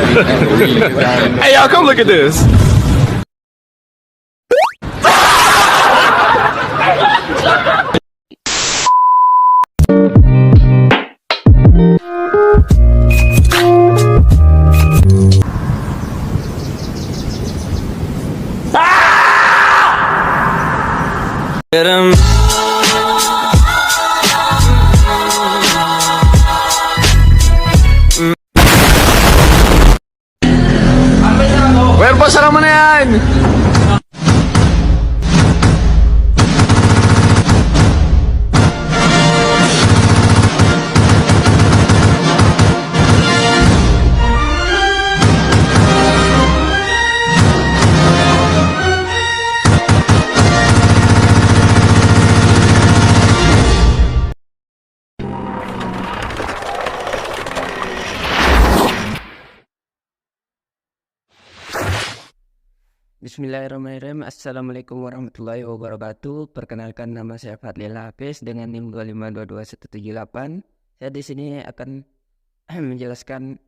Hey, y'all, come look at this. Well, pasara mo na yan! Bismillahirrahmanirrahim. Assalamualaikum warahmatullahi wabarakatuh. Perkenalkan, nama saya Fadlil Hafiz dengan NIM 2522178. Saya di sini akan menjelaskan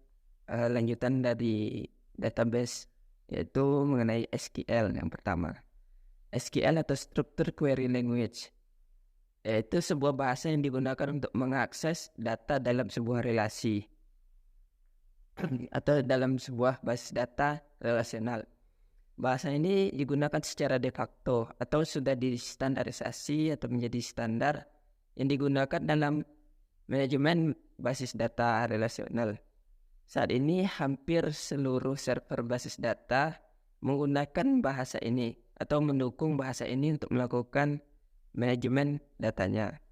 lanjutan dari database, yaitu mengenai SQL. Yang pertama, SQL atau Structured Query Language, yaitu sebuah bahasa yang digunakan untuk mengakses data dalam sebuah relasi atau dalam sebuah basis data relasional. Bahasa ini digunakan secara de facto atau sudah distandarisasi atau menjadi standar yang digunakan dalam manajemen basis data relasional. Saat ini hampir seluruh server basis data menggunakan bahasa ini atau mendukung bahasa ini untuk melakukan manajemen datanya.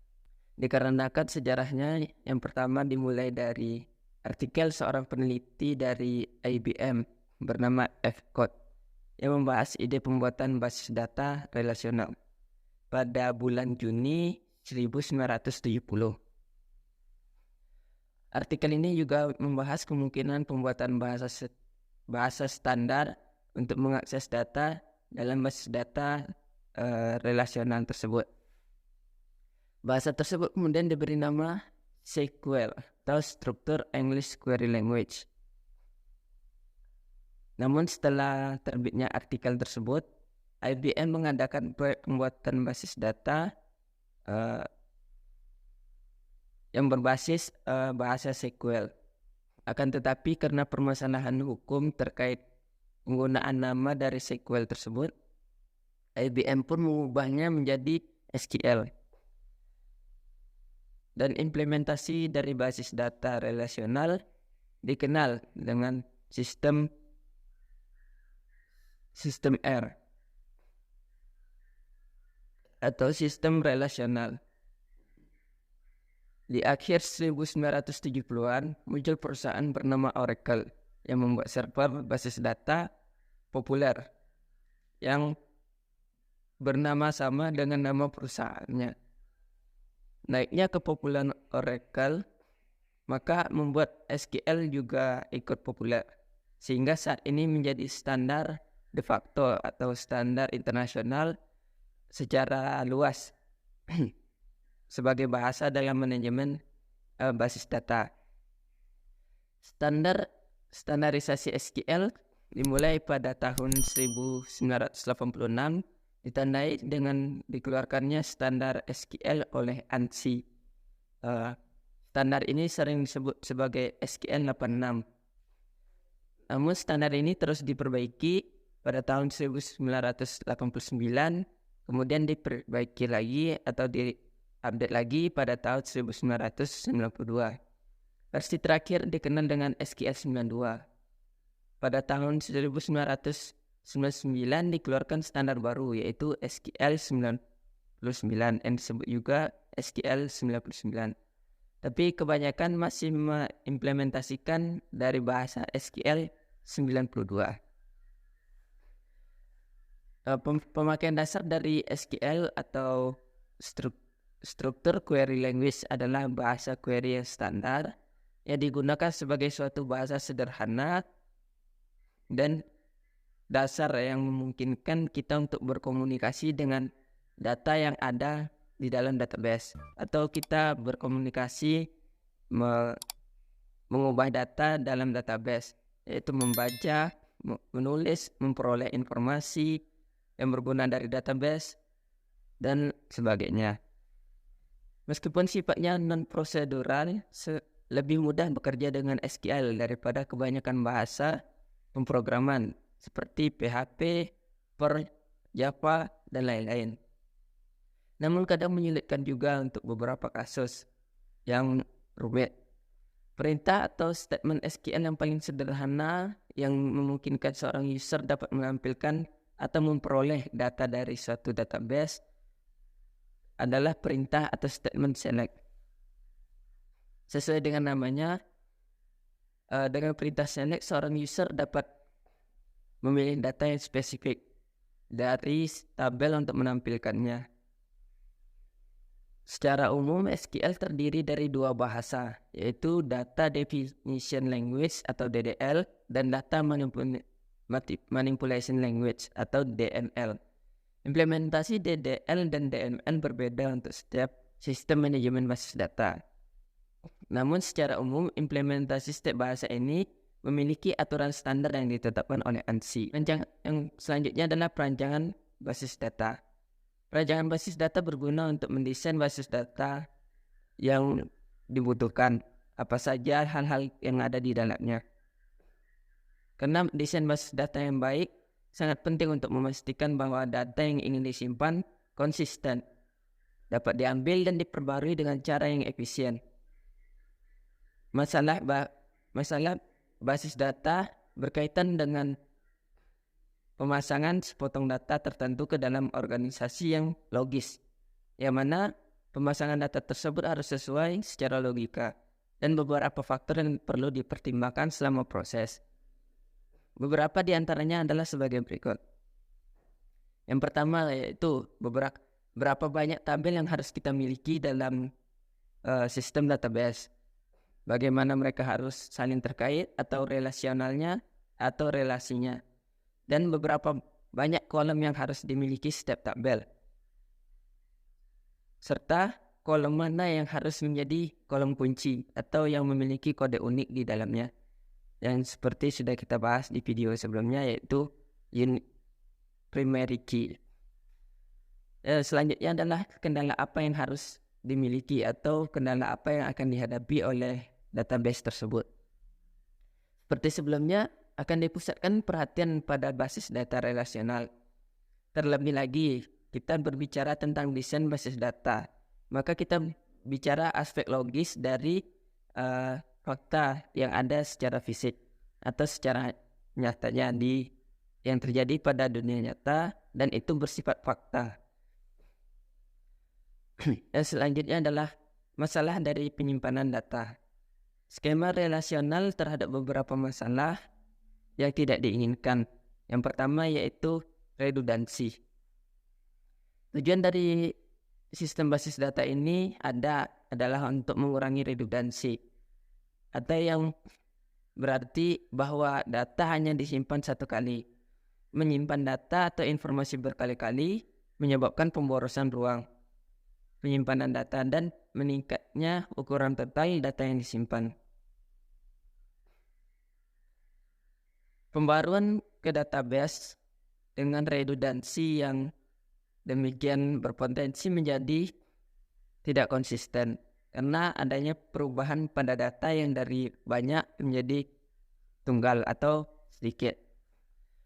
Dikarenakan sejarahnya, yang pertama dimulai dari artikel seorang peneliti dari IBM bernama F. Code yang membahas ide pembuatan basis data relasional pada bulan Juni 1970. Artikel ini juga membahas kemungkinan pembuatan bahasa standar untuk mengakses data dalam basis data relasional tersebut. Bahasa tersebut kemudian diberi nama SQL atau Structured English Query Language. Namun setelah terbitnya artikel tersebut, IBM mengadakan proyek pembuatan basis data yang berbasis bahasa SQL. Akan tetapi karena permasalahan hukum terkait penggunaan nama dari SQL tersebut, IBM pun mengubahnya menjadi SQL. Dan implementasi dari basis data relasional dikenal dengan sistem R atau sistem relasional. Di akhir 1970-an muncul perusahaan bernama Oracle yang membuat server basis data populer yang bernama sama dengan nama perusahaannya. Naiknya kepopuleran Oracle maka membuat SQL juga ikut populer, sehingga saat ini menjadi standar de facto atau standar internasional secara luas sebagai bahasa dalam manajemen basis data. Standarisasi SQL dimulai pada tahun 1986, ditandai dengan dikeluarkannya standar SQL oleh ANSI. Standar ini sering disebut sebagai SQL 86. Namun standar ini terus diperbaiki pada tahun 1989, kemudian diperbaiki lagi atau diupdate lagi pada tahun 1992. Versi terakhir dikenal dengan SQL 92. Pada tahun 1999 dikeluarkan standar baru, yaitu SQL 99 yang disebut juga SQL 99. Tapi kebanyakan masih mengimplementasikan dari bahasa SQL 92. Pemakaian dasar dari SQL atau Structured Query Language adalah bahasa query yang standar yang digunakan sebagai suatu bahasa sederhana dan dasar yang memungkinkan kita untuk berkomunikasi dengan data yang ada di dalam database, atau kita berkomunikasi mengubah data dalam database. yaitu membaca, menulis, memperoleh informasi yang berguna dari database, dan sebagainya. Meskipun sifatnya non-prosedural, lebih mudah bekerja dengan SQL daripada kebanyakan bahasa pemrograman seperti PHP, Perl, Java, dan lain-lain. Namun kadang menyulitkan juga untuk beberapa kasus yang rumit. Perintah atau statement SQL yang paling sederhana yang memungkinkan seorang user dapat menampilkan atau memperoleh data dari suatu database adalah perintah atau statement select. Sesuai dengan namanya, dengan perintah select seorang user dapat memilih data yang spesifik dari tabel untuk menampilkannya. Secara umum, SQL terdiri dari dua bahasa, yaitu Data Definition Language atau DDL dan Data Manipulation Language atau DML. Implementasi DDL dan DML berbeda untuk setiap sistem manajemen basis data. Namun secara umum, implementasi setiap bahasa ini memiliki aturan standar yang ditetapkan oleh ANSI. Yang selanjutnya adalah perancangan basis data. Perancangan basis data berguna untuk mendesain basis data yang dibutuhkan, apa saja hal-hal yang ada di dalamnya. Karena desain basis data yang baik sangat penting untuk memastikan bahwa data yang ingin disimpan konsisten, dapat diambil dan diperbarui dengan cara yang efisien. Masalah basis data berkaitan dengan pemasangan sepotong data tertentu ke dalam organisasi yang logis, yang mana pemasangan data tersebut harus sesuai secara logika dan beberapa faktor yang perlu dipertimbangkan selama proses. Beberapa di antaranya adalah sebagai berikut. Yang pertama yaitu berapa banyak tabel yang harus kita miliki dalam sistem database. Bagaimana mereka harus saling terkait atau relasionalnya atau relasinya. Dan beberapa banyak kolom yang harus dimiliki setiap tabel. Serta kolom mana yang harus menjadi kolom kunci atau yang memiliki kode unik di dalamnya. Yang seperti sudah kita bahas di video sebelumnya yaitu primary key. Selanjutnya adalah kendala apa yang harus dimiliki atau kendala apa yang akan dihadapi oleh database tersebut. Seperti sebelumnya, akan dipusatkan perhatian pada basis data relasional. Terlebih lagi, kita berbicara tentang desain basis data, maka kita bicara aspek logis dari fakta yang ada secara fisik atau secara nyatanya yang terjadi pada dunia nyata dan itu bersifat fakta. Dan selanjutnya adalah masalah dari penyimpanan data. Skema relasional terhadap beberapa masalah yang tidak diinginkan. Yang pertama yaitu redundansi. Tujuan dari sistem basis data ini adalah untuk mengurangi redundansi, atau yang berarti bahwa data hanya disimpan satu kali. Menyimpan data atau informasi berkali-kali menyebabkan pemborosan ruang penyimpanan data dan meningkatnya ukuran total data yang disimpan. Pembaruan ke database dengan redundansi yang demikian berpotensi menjadi tidak konsisten karena adanya perubahan pada data yang dari banyak menjadi tunggal atau sedikit.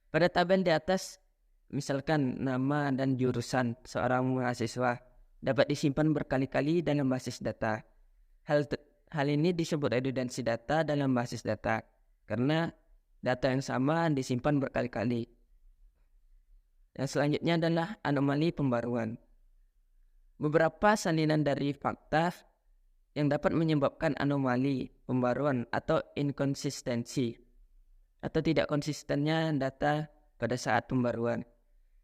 Pada tabel di atas, misalkan nama dan jurusan seorang mahasiswa dapat disimpan berkali-kali dalam basis data. Hal ini disebut redundansi data dalam basis data karena data yang sama disimpan berkali-kali. Yang selanjutnya adalah anomali pembaruan. Beberapa salinan dari fakta yang dapat menyebabkan anomali pembaruan atau inkonsistensi atau tidak konsistennya data pada saat pembaruan.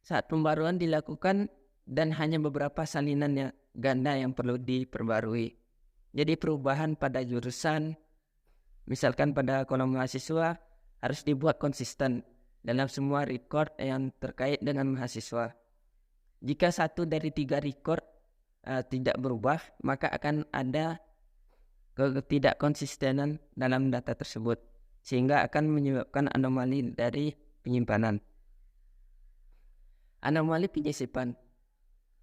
Saat pembaruan dilakukan dan hanya beberapa salinan yang ganda yang perlu diperbarui. Jadi perubahan pada jurusan, misalkan pada kolom mahasiswa, harus dibuat konsisten dalam semua record yang terkait dengan mahasiswa. Jika satu dari 3 record tidak berubah, maka akan ada ketidakkonsistenan dalam data tersebut. sehingga akan menyebabkan anomali dari penyimpanan. Anomali penyisipan.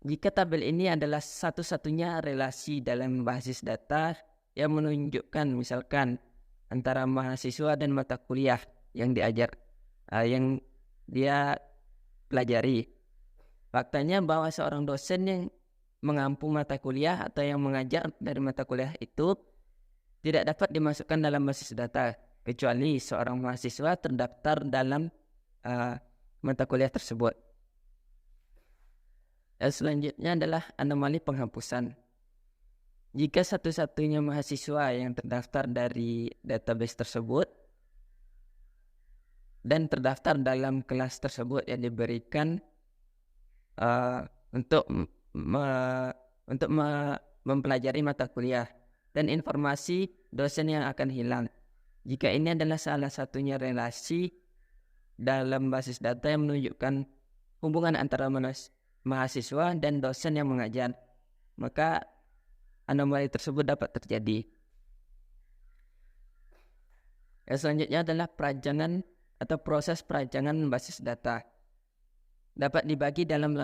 Jika tabel ini adalah satu-satunya relasi dalam basis data yang menunjukkan misalkan antara mahasiswa dan mata kuliah yang yang dia pelajari. Faktanya bahwa seorang dosen yang mengampu mata kuliah atau yang mengajar dari mata kuliah itu tidak dapat dimasukkan dalam basis data kecuali seorang mahasiswa terdaftar dalam mata kuliah tersebut. Dan selanjutnya adalah anomali penghapusan. Jika satu-satunya mahasiswa yang terdaftar dari database tersebut dan terdaftar dalam kelas tersebut yang diberikan untuk mempelajari mata kuliah, dan informasi dosen yang akan hilang. Jika ini adalah salah satunya relasi dalam basis data yang menunjukkan hubungan antara mahasiswa dan dosen yang mengajar, maka anomali tersebut dapat terjadi. Yang selanjutnya adalah perajangan atau proses perajangan basis data. Dapat dibagi dalam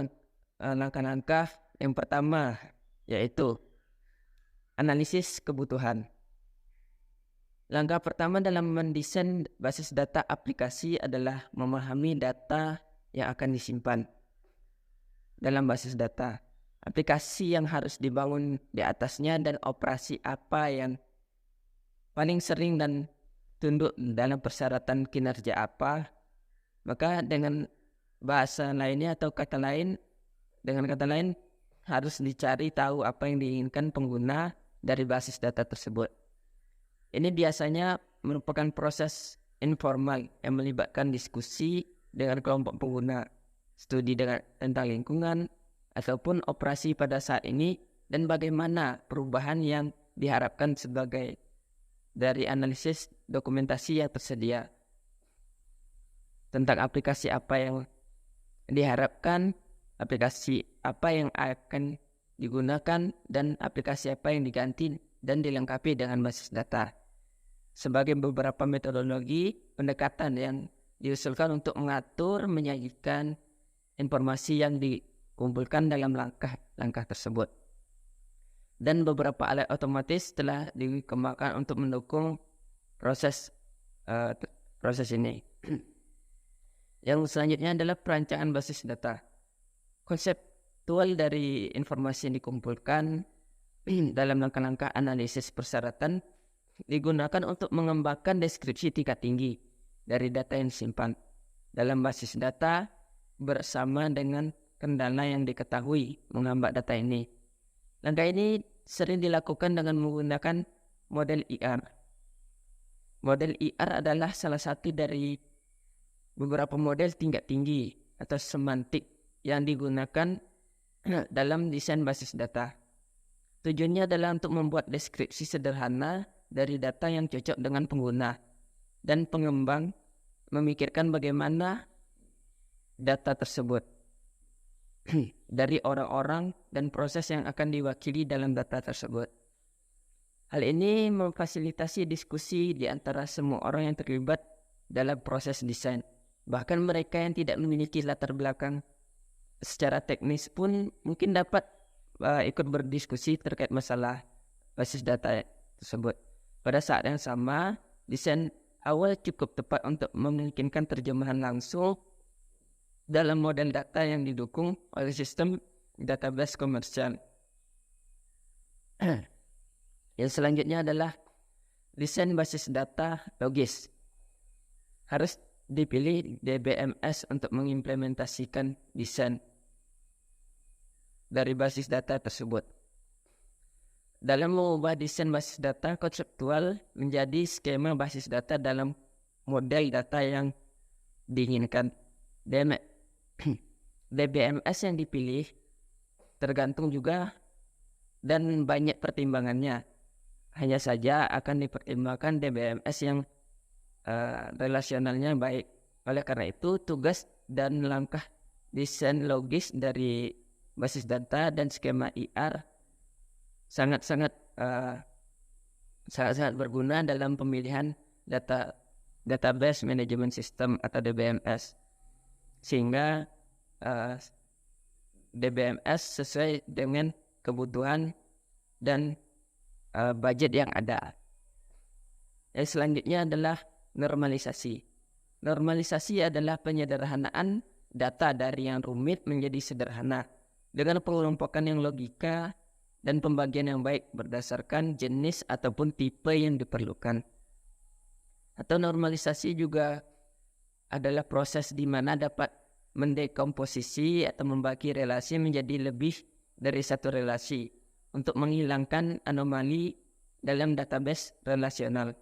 langkah-langkah. Yang pertama yaitu analisis kebutuhan. Langkah pertama dalam mendesain basis data aplikasi adalah memahami data yang akan disimpan dalam basis data, aplikasi yang harus dibangun di atasnya, dan operasi apa yang paling sering dan tunduk dalam persyaratan kinerja apa. Maka dengan bahasa lainnya atau dengan kata lain harus dicari tahu apa yang diinginkan pengguna dari basis data tersebut. Ini biasanya merupakan proses informal yang melibatkan diskusi dengan kelompok pengguna, studi tentang lingkungan, ataupun operasi pada saat ini, dan bagaimana perubahan yang diharapkan sebagai dari analisis dokumentasi yang tersedia tentang aplikasi apa yang diharapkan, aplikasi apa yang akan digunakan, dan aplikasi apa yang diganti dan dilengkapi dengan basis data. Sebagai beberapa metodologi pendekatan yang diusulkan untuk mengatur, menyajikan informasi yang dikumpulkan dalam langkah-langkah tersebut. Dan beberapa alat otomatis telah dikembangkan untuk mendukung proses ini. Yang selanjutnya adalah perancangan basis data. Konseptual dari informasi yang dikumpulkan dalam langkah-langkah analisis persyaratan digunakan untuk mengembangkan deskripsi tingkat tinggi dari data yang disimpan dalam basis data bersama dengan kendala yang diketahui menghambat data ini. Langkah ini sering dilakukan dengan menggunakan model IR. Model IR adalah salah satu dari beberapa model tingkat tinggi atau semantik yang digunakan dalam desain basis data. Tujuannya adalah untuk membuat deskripsi sederhana dari data yang cocok dengan pengguna, dan pengembang memikirkan bagaimana data tersebut dari orang-orang dan proses yang akan diwakili dalam data tersebut. Hal ini memfasilitasi diskusi di antara semua orang yang terlibat dalam proses desain. Bahkan mereka yang tidak memiliki latar belakang secara teknis pun mungkin dapat ikut berdiskusi terkait masalah basis data tersebut. Pada saat yang sama, desain awal cukup tepat untuk memungkinkan terjemahan langsung dalam model data yang didukung oleh sistem database komersial. Yang selanjutnya adalah desain basis data logis. Harus dipilih DBMS untuk mengimplementasikan desain dari basis data tersebut. Dalam mengubah desain basis data konseptual menjadi skema basis data dalam model data yang diinginkan. DBMS yang dipilih tergantung juga dan banyak pertimbangannya. Hanya saja akan dipertimbangkan DBMS yang relasionalnya baik. Oleh karena itu, tugas dan langkah desain logis dari basis data dan skema IR sangat-sangat berguna dalam pemilihan data Database Management System atau DBMS, sehingga DBMS sesuai dengan kebutuhan dan budget yang ada. Yang selanjutnya adalah normalisasi. Normalisasi adalah penyederhanaan data dari yang rumit menjadi sederhana dengan pengelompokan yang logika dan pembagian yang baik berdasarkan jenis ataupun tipe yang diperlukan. Atau normalisasi juga adalah proses di mana dapat mendekomposisi atau membagi relasi menjadi lebih dari satu relasi untuk menghilangkan anomali dalam database relasional.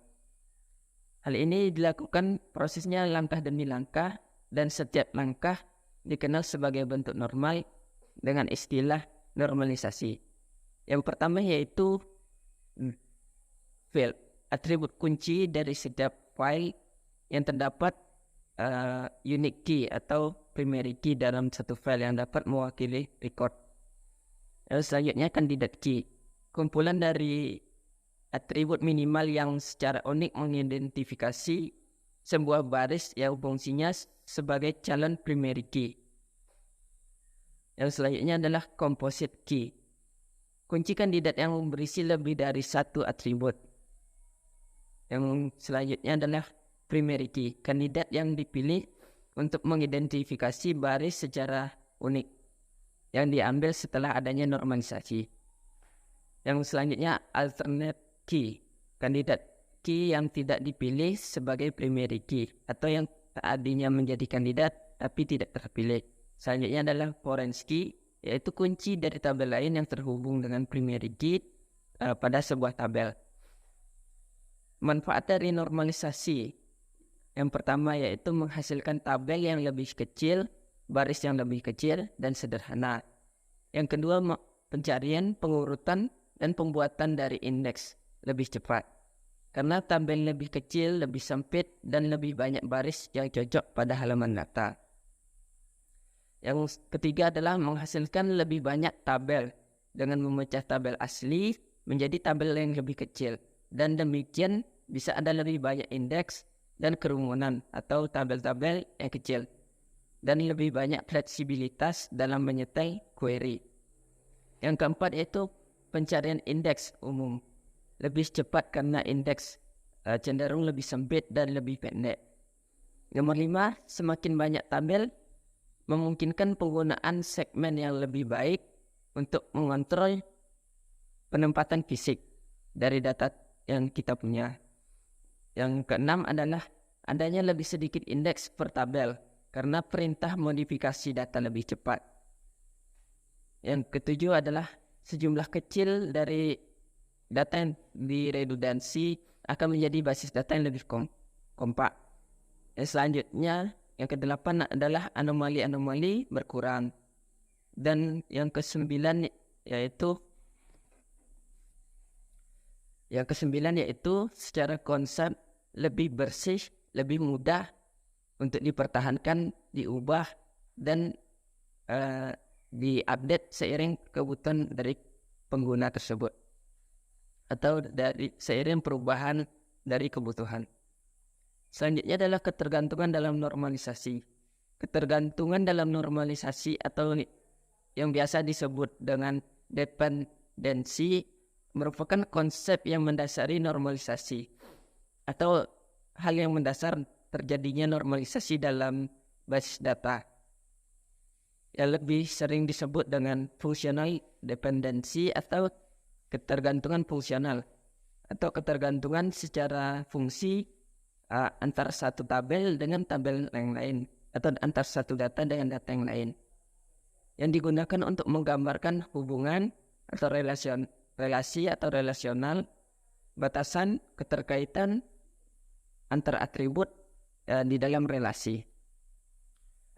Hal ini dilakukan prosesnya langkah demi langkah dan setiap langkah dikenal sebagai bentuk normal dengan istilah normalisasi. Yang pertama yaitu field, atribut kunci dari setiap file yang terdapat unique key atau primary key dalam satu file yang dapat mewakili record. Lalu selanjutnya candidate key, kumpulan dari atribut minimal yang secara unik mengidentifikasi sebuah baris yang fungsinya sebagai calon primary key. Yang selanjutnya adalah composite key, kunci kandidat yang berisi lebih dari satu atribut. Yang selanjutnya adalah primary key, kandidat yang dipilih untuk mengidentifikasi baris secara unik yang diambil setelah adanya normalisasi. Yang selanjutnya alternate key, kandidat key yang tidak dipilih sebagai primary key atau yang tadinya menjadi kandidat tapi tidak terpilih. Selanjutnya adalah foreign key, yaitu kunci dari tabel lain yang terhubung dengan primary key pada sebuah tabel. Manfaat dari normalisasi yang pertama yaitu menghasilkan tabel yang lebih kecil, baris yang lebih kecil dan sederhana. Yang kedua, pencarian, pengurutan dan pembuatan dari indeks lebih cepat karena tabel lebih kecil, lebih sempit dan lebih banyak baris yang cocok pada halaman data. Yang ketiga adalah menghasilkan lebih banyak tabel dengan memecah tabel asli menjadi tabel yang lebih kecil, dan demikian bisa ada lebih banyak indeks dan kerumunan atau tabel-tabel yang kecil dan lebih banyak fleksibilitas dalam menyetel query. Yang keempat yaitu pencarian indeks umum, lebih cepat karena indeks cenderung lebih sempit dan lebih pendek. Nomor 5, semakin banyak tabel memungkinkan penggunaan segmen yang lebih baik untuk mengontrol penempatan fisik dari data yang kita punya. Yang keenam adalah adanya lebih sedikit indeks per tabel karena perintah modifikasi data lebih cepat. Yang ketujuh adalah sejumlah kecil dari data yang diredundansi akan menjadi basis data yang lebih kompak. Yang selanjutnya, yang kedelapan adalah anomali-anomali berkurang. Dan yang kesembilan yaitu secara konsep lebih bersih, lebih mudah untuk dipertahankan, diubah dan diupdate seiring kebutuhan dari pengguna tersebut atau dari seiring perubahan dari kebutuhan. Selanjutnya adalah ketergantungan dalam normalisasi. Ketergantungan dalam normalisasi atau yang biasa disebut dengan dependensi merupakan konsep yang mendasari normalisasi atau hal yang mendasar terjadinya normalisasi dalam basis data yang lebih sering disebut dengan functional dependency atau ketergantungan fungsional atau ketergantungan secara fungsi antara satu tabel dengan tabel yang lain atau antara satu data dengan data yang lain yang digunakan untuk menggambarkan hubungan atau relasi atau relasional, batasan, keterkaitan antar atribut di dalam relasi.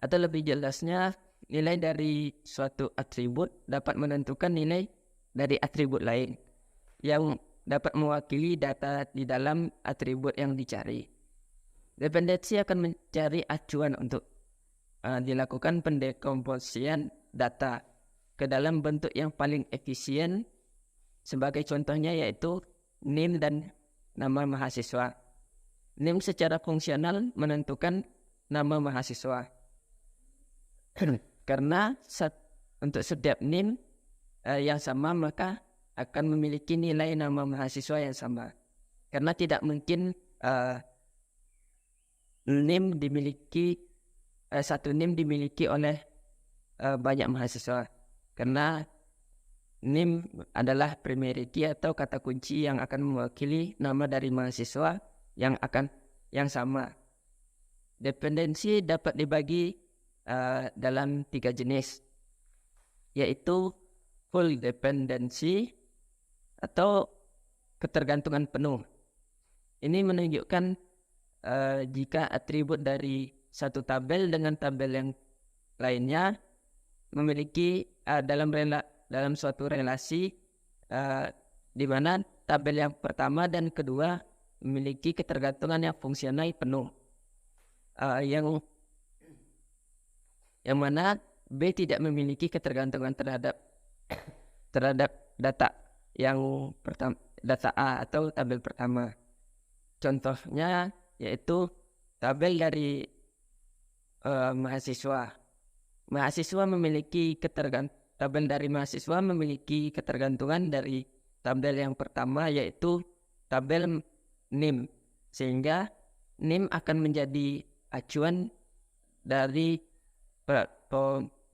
Atau lebih jelasnya, nilai dari suatu atribut dapat menentukan nilai dari atribut lain yang dapat mewakili data di dalam atribut yang dicari. Dependensi akan mencari acuan untuk dilakukan pendekomposisian data ke dalam bentuk yang paling efisien. Sebagai contohnya yaitu NIM dan nama mahasiswa. NIM secara fungsional menentukan nama mahasiswa. Karena untuk setiap NIM yang sama maka akan memiliki nilai nama mahasiswa yang sama. Karena tidak mungkin NIM dimiliki satu NIM dimiliki oleh banyak mahasiswa. Karena NIM adalah primary key atau kata kunci yang akan mewakili nama dari mahasiswa yang sama. Dependensi dapat dibagi dalam 3 jenis, yaitu full dependency atau ketergantungan penuh. Ini menunjukkan jika atribut dari satu tabel dengan tabel yang lainnya memiliki dalam suatu relasi di mana tabel yang pertama dan kedua memiliki ketergantungan yang fungsional penuh, yang mana B tidak memiliki ketergantungan terhadap data yang pertama, data A atau tabel pertama. Contohnya yaitu tabel dari mahasiswa. Tabel dari mahasiswa memiliki ketergantungan dari tabel yang pertama, yaitu tabel NIM, sehingga NIM akan menjadi acuan dari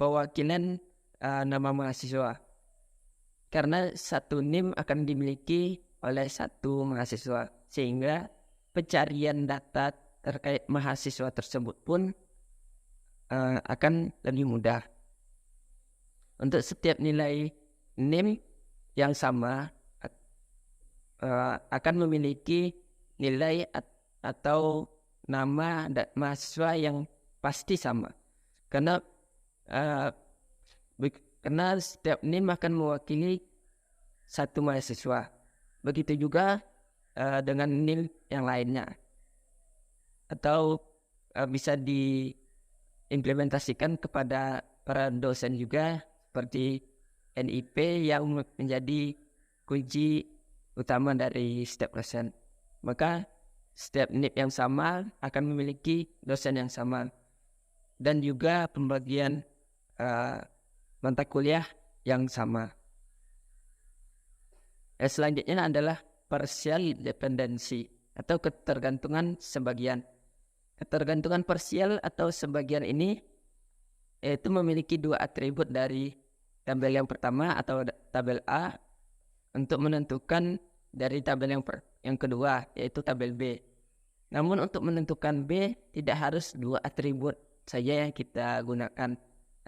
pewakilan nama mahasiswa, karena satu NIM akan dimiliki oleh satu mahasiswa, sehingga pencarian data terkait mahasiswa tersebut pun akan lebih mudah. Untuk setiap nilai NIM yang sama akan memiliki nilai atau nama mahasiswa yang pasti sama, karena setiap NIM akan mewakili satu mahasiswa. Begitu juga dengan NIM yang lainnya, atau bisa diimplementasikan kepada para dosen juga, seperti NIP yang menjadi kunci utama dari setiap dosen. Maka setiap NIP yang sama akan memiliki dosen yang sama, dan juga pembagian mata kuliah yang sama. Selanjutnya adalah partial dependency atau ketergantungan sebagian. Ketergantungan parsial atau sebagian ini yaitu memiliki 2 atribut dari tabel yang pertama atau tabel A untuk menentukan dari tabel yang kedua, yaitu tabel B. Namun untuk menentukan B tidak harus 2 atribut saja yang kita gunakan.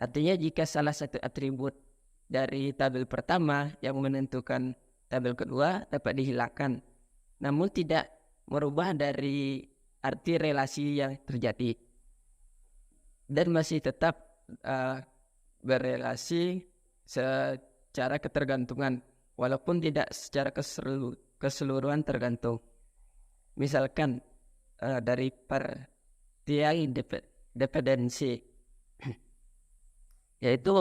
Artinya jika salah satu atribut dari tabel pertama yang menentukan tabel kedua dapat dihilangkan, namun tidak merubah dari arti relasi yang terjadi, dan masih tetap berrelasi secara ketergantungan, walaupun tidak secara keseluruhan tergantung. Misalkan dari partial dependency, yaitu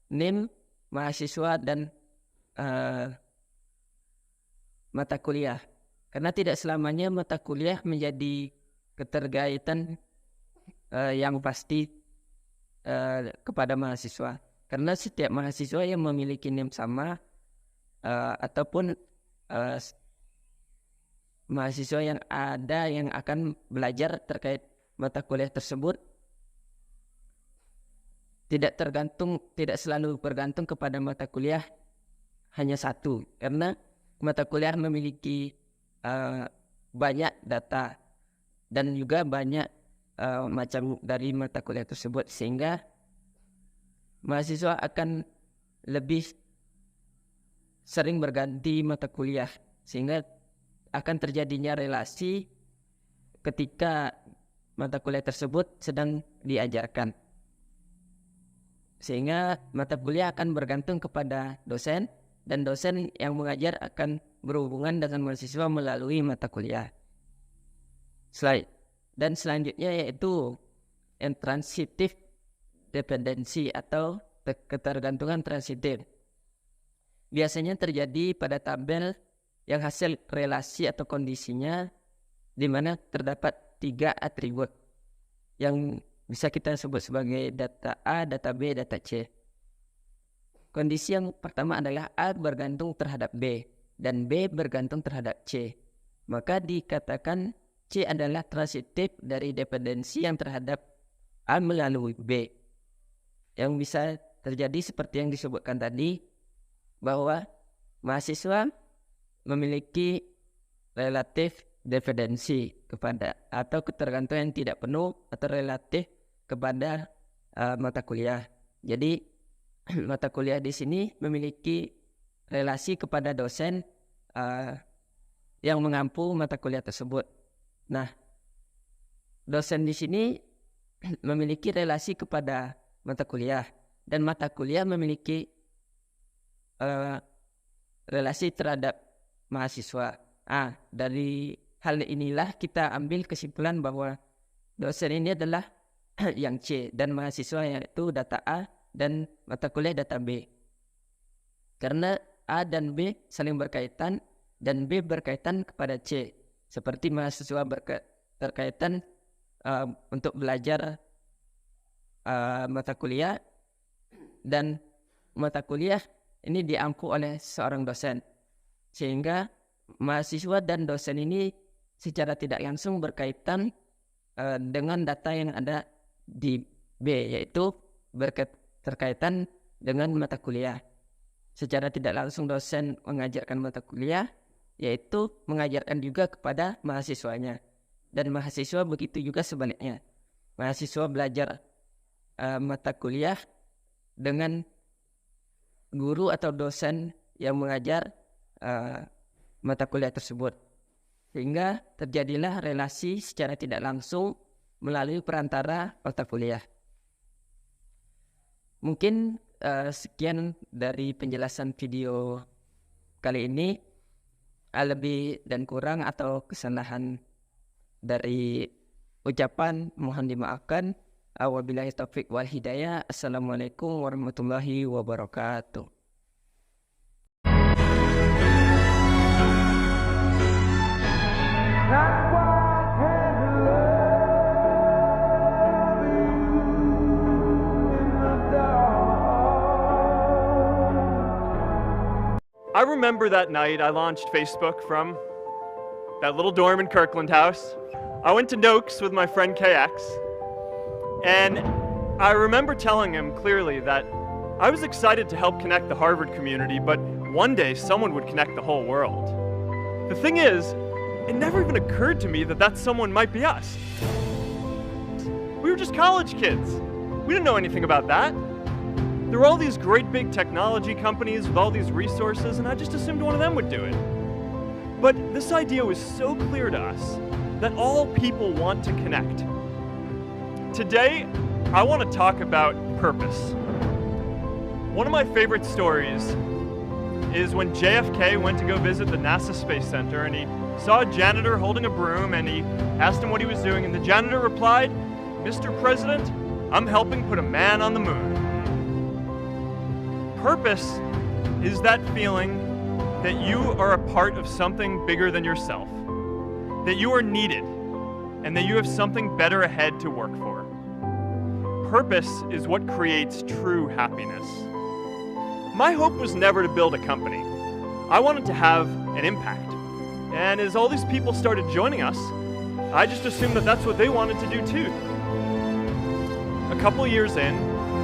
NIM mahasiswa dan mata kuliah, karena tidak selamanya mata kuliah menjadi keterkaitan yang pasti kepada mahasiswa, karena setiap mahasiswa yang memiliki NIM sama ataupun mahasiswa yang akan belajar terkait mata kuliah tersebut tidak selalu bergantung kepada mata kuliah hanya satu, karena mata kuliah memiliki banyak data dan juga banyak macam dari mata kuliah tersebut, sehingga mahasiswa akan lebih sering berganti mata kuliah, sehingga akan terjadinya relasi ketika mata kuliah tersebut sedang diajarkan, sehingga mata kuliah akan bergantung kepada dosen, dan dosen yang mengajar akan berhubungan dengan mahasiswa melalui mata kuliah. Dan selanjutnya yaitu intransitive dependency atau ketergantungan transitif. Biasanya terjadi pada tabel yang hasil relasi atau kondisinya di mana terdapat 3 atribut yang bisa kita sebut sebagai data A, data B, data C. Kondisi yang pertama adalah A bergantung terhadap B dan B bergantung terhadap C. Maka dikatakan C adalah transitif dari dependensi yang terhadap A melalui B. Yang bisa terjadi seperti yang disebutkan tadi, bahwa mahasiswa memiliki relatif dependensi kepada atau ketergantungan yang tidak penuh atau relatif kepada mata kuliah. Jadi mata kuliah di sini memiliki relasi kepada dosen yang mengampu mata kuliah tersebut. Nah, dosen di sini memiliki relasi kepada mata kuliah dan mata kuliah memiliki relasi terhadap mahasiswa. Dari hal inilah kita ambil kesimpulan bahwa dosen ini adalah yang C dan mahasiswa yaitu data A dan mata kuliah data B. Karena A dan B saling berkaitan dan B berkaitan kepada C. Seperti mahasiswa berkaitan untuk belajar mata kuliah dan mata kuliah ini diampu oleh seorang dosen. Sehingga mahasiswa dan dosen ini secara tidak langsung berkaitan dengan data yang ada di B, yaitu berkaitan dengan mata kuliah. Secara tidak langsung dosen mengajarkan mata kuliah, yaitu mengajarkan juga kepada mahasiswanya. Dan mahasiswa begitu juga sebaliknya. Mahasiswa belajar mata kuliah dengan guru atau dosen yang mengajar mata kuliah tersebut. Sehingga terjadilah relasi secara tidak langsung melalui perantara mata kuliah. Mungkin sekian dari penjelasan video kali ini. Lebih dan kurang atau kesalahan dari ucapan mohon dimaafkan. Wabillahi taufiq wal hidayah. Assalamualaikum warahmatullahi wabarakatuh. I remember that night I launched Facebook from that little dorm in Kirkland House. I went to Noakes with my friend KX, and I remember telling him clearly that I was excited to help connect the Harvard community, but one day someone would connect the whole world. The thing is, it never even occurred to me that that someone might be us. We were just college kids. We didn't know anything about that. There were all these great big technology companies with all these resources, and I just assumed one of them would do it. But this idea was so clear to us that all people want to connect. Today, I want to talk about purpose. One of my favorite stories is when JFK went to go visit the NASA Space Center, and he saw a janitor holding a broom, and he asked him what he was doing, and the janitor replied, "Mr. President, I'm helping put a man on the moon." Purpose is that feeling that you are a part of something bigger than yourself, that you are needed, and that you have something better ahead to work for. Purpose is what creates true happiness. My hope was never to build a company. I wanted to have an impact. And as all these people started joining us, I just assumed that that's what they wanted to do too. A couple years in,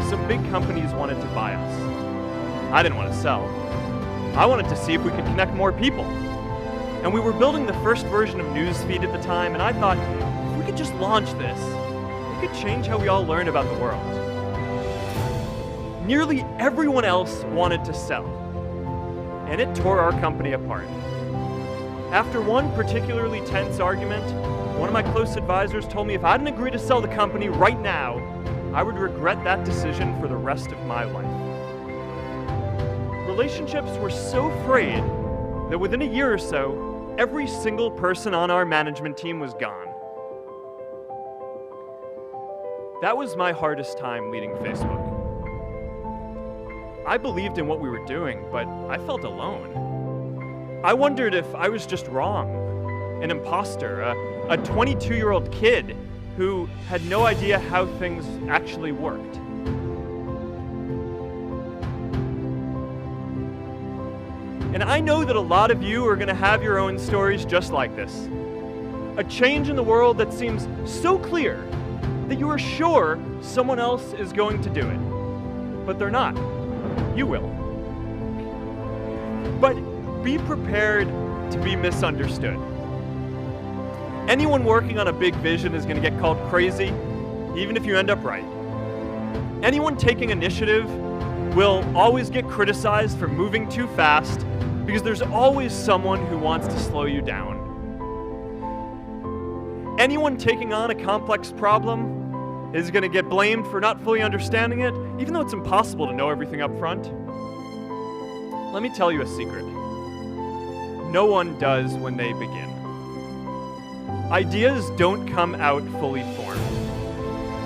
some big companies wanted to buy us. I didn't want to sell. I wanted to see if we could connect more people. And we were building the first version of Newsfeed at the time, and I thought, if we could just launch this, it could change how we all learn about the world. Nearly everyone else wanted to sell, and it tore our company apart. After one particularly tense argument, one of my close advisors told me if I didn't agree to sell the company right now, I would regret that decision for the rest of my life. Relationships were so frayed that within a year or so, every single person on our management team was gone. That was my hardest time leading Facebook. I believed in what we were doing, but I felt alone. I wondered if I was just wrong, an imposter, a 22-year-old kid who had no idea how things actually worked. And I know that a lot of you are going to have your own stories just like this. A change in the world that seems so clear that you are sure someone else is going to do it. But they're not. You will. But be prepared to be misunderstood. Anyone working on a big vision is going to get called crazy, even if you end up right. Anyone taking initiative will always get criticized for moving too fast, because there's always someone who wants to slow you down. Anyone taking on a complex problem is going to get blamed for not fully understanding it, even though it's impossible to know everything up front. Let me tell you a secret. No one does when they begin. Ideas don't come out fully formed.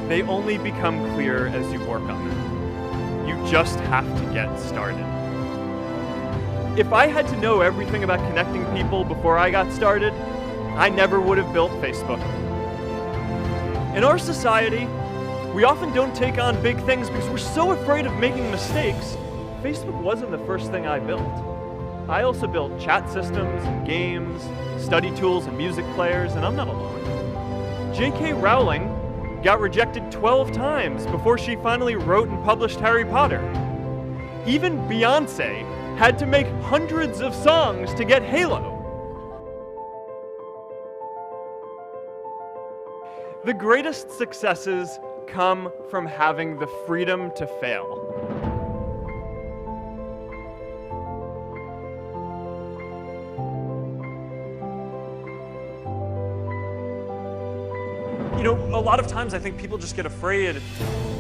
They only become clear as you work on them. You just have to get started. If I had to know everything about connecting people before I got started, I never would have built Facebook. In our society, we often don't take on big things because we're so afraid of making mistakes. Facebook wasn't the first thing I built. I also built chat systems and games, study tools and music players, and I'm not alone. J.K. Rowling got rejected 12 times before she finally wrote and published Harry Potter. Even Beyoncé had to make hundreds of songs to get Halo. The greatest successes come from having the freedom to fail. You know, a lot of times I think people just get afraid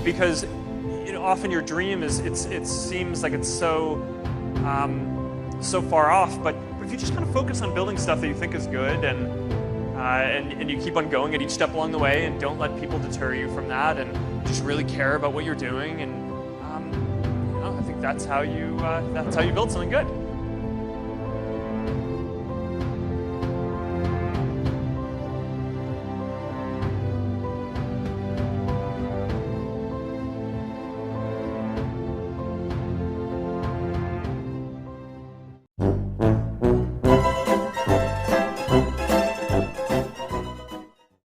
because, you know, often your dream is, it seems like it's so far off, but if you just kind of focus on building stuff that you think is good and you keep on going at each step along the way and don't let people deter you from that and just really care about what you're doing, and you know, I think that's how you build something good.